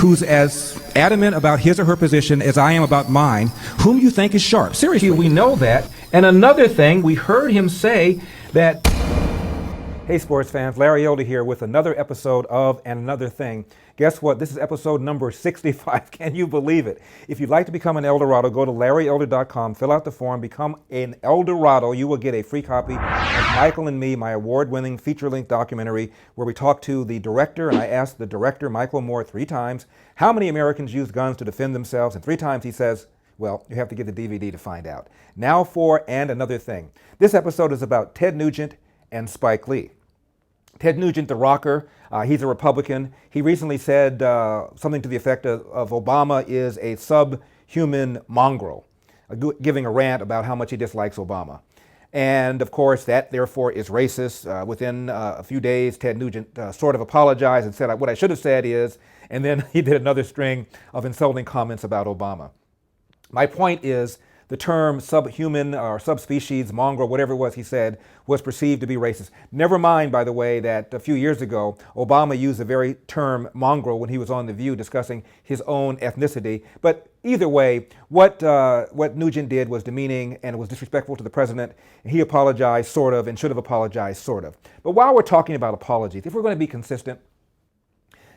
who's as adamant about his or her position as I am about mine, whom you think is sharp. Seriously, we know that. And another thing, we heard him say that... Hey sports fans, Larry Elder here with another episode of And Another Thing. Guess what? This is episode number 65. Can you believe it? If you'd like to become an Eldorado, go to LarryElder.com, fill out the form, become an Eldorado. You will get a free copy of Michael and Me, my award-winning feature-length documentary, where we talk to the director, and I asked the director, Michael Moore, 3 times, how many Americans use guns to defend themselves? And 3 times he says, well, you have to get the DVD to find out. Now for And Another Thing. This episode is about Ted Nugent and Spike Lee. Ted Nugent, the rocker, he's a Republican. He recently said something to the effect of Obama is a subhuman mongrel, giving a rant about how much he dislikes Obama. And of course, that therefore is racist. Within a few days, Ted Nugent sort of apologized and said, what I should have said is, and then he did another string of insulting comments about Obama. My point is, the term subhuman or subspecies, mongrel, whatever it was he said, was perceived to be racist. Never mind, by the way, that a few years ago, Obama used the very term mongrel when he was on The View discussing his own ethnicity. But either way, what Nugent did was demeaning and it was disrespectful to the president. He apologized, sort of, and should have apologized, sort of. But while we're talking about apologies, if we're going to be consistent,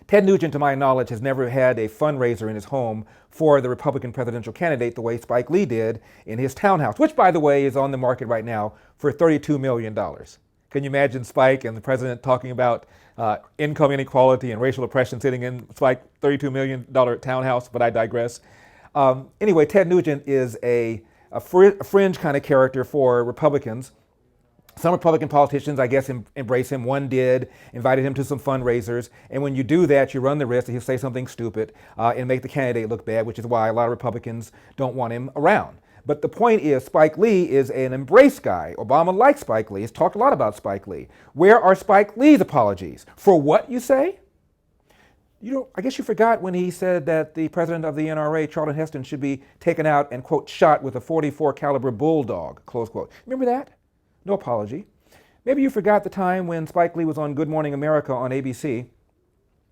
Ted Nugent, to my knowledge, has never had a fundraiser in his home for the Republican presidential candidate the way Spike Lee did in his townhouse, which, by the way, is on the market right now for $32 million. Can you imagine Spike and the president talking about income inequality and racial oppression sitting in Spike's $32 million townhouse? But I digress. Anyway, Ted Nugent is a fringe kind of character for Republicans. Some Republican politicians, I guess, embrace him. One did, invited him to some fundraisers. And when you do that, you run the risk that he'll say something stupid and make the candidate look bad, which is why a lot of Republicans don't want him around. But the point is, Spike Lee is an embrace guy. Obama likes Spike Lee. He's talked a lot about Spike Lee. Where are Spike Lee's apologies? For what, you say? I guess you forgot when he said that the president of the NRA, Charlton Heston, should be taken out and, quote, shot with a .44 caliber bulldog, close quote. Remember that? No apology. Maybe you forgot the time when Spike Lee was on Good Morning America on ABC,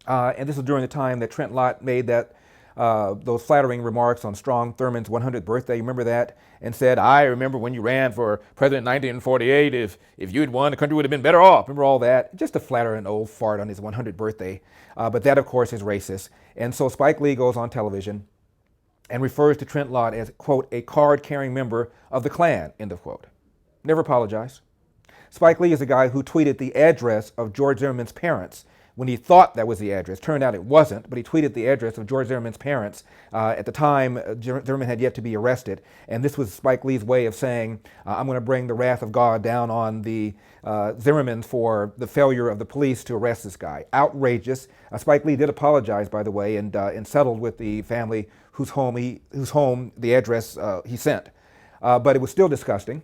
and this was during the time that Trent Lott made those flattering remarks on Strom Thurmond's 100th birthday. You remember that? And said, I remember when you ran for president in 1948, if you'd won, the country would have been better off. Remember all that? Just to flatter an old fart on his 100th birthday. But that, of course, is racist. And so Spike Lee goes on television and refers to Trent Lott as, quote, a card-carrying member of the Klan, end of quote. Never apologized. Spike Lee is a guy who tweeted the address of George Zimmerman's parents when he thought that was the address. Turned out it wasn't, but he tweeted the address of George Zimmerman's parents. At the time, Zimmerman had yet to be arrested. And this was Spike Lee's way of saying, I'm going to bring the wrath of God down on the Zimmermans for the failure of the police to arrest this guy. Outrageous. Spike Lee did apologize, by the way, and settled with the family whose home the address he sent. But it was still disgusting.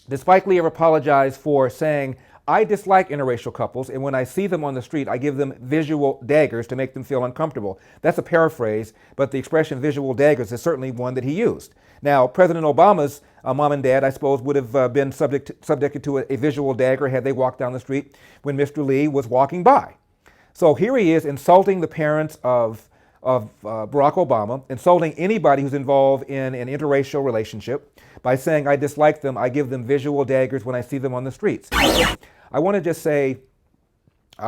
Did Spike Lee ever apologize for saying, I dislike interracial couples, and when I see them on the street, I give them visual daggers to make them feel uncomfortable? That's a paraphrase, but the expression visual daggers is certainly one that he used. Now, President Obama's mom and dad, I suppose, would have been subjected to a visual dagger had they walked down the street when Mr. Lee was walking by. So here he is insulting the parents of Barack Obama, insulting anybody who's involved in an interracial relationship by saying, I dislike them, I give them visual daggers when I see them on the streets. I want to just say,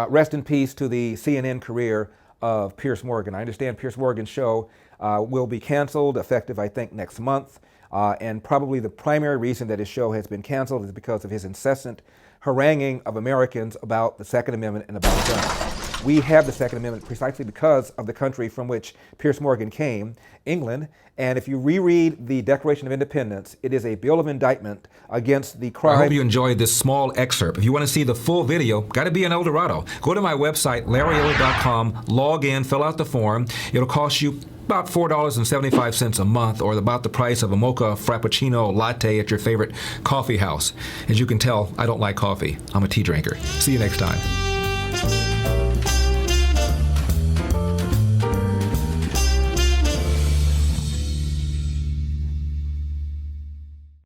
rest in peace to the CNN career of Piers Morgan. I understand Piers Morgan's show will be canceled, effective, I think, next month. And probably the primary reason that his show has been canceled is because of his incessant haranguing of Americans about the Second Amendment and about guns. We have the Second Amendment precisely because of the country from which Piers Morgan came, England. And if you reread the Declaration of Independence, it is a bill of indictment against the crime. I hope you enjoyed this small excerpt. If you want to see the full video, got to be in Eldorado. Go to my website, LarryElder.com, log in, fill out the form. It'll cost you about $4.75 a month, or about the price of a mocha frappuccino latte at your favorite coffee house. As you can tell, I don't like coffee. I'm a tea drinker. See you next time.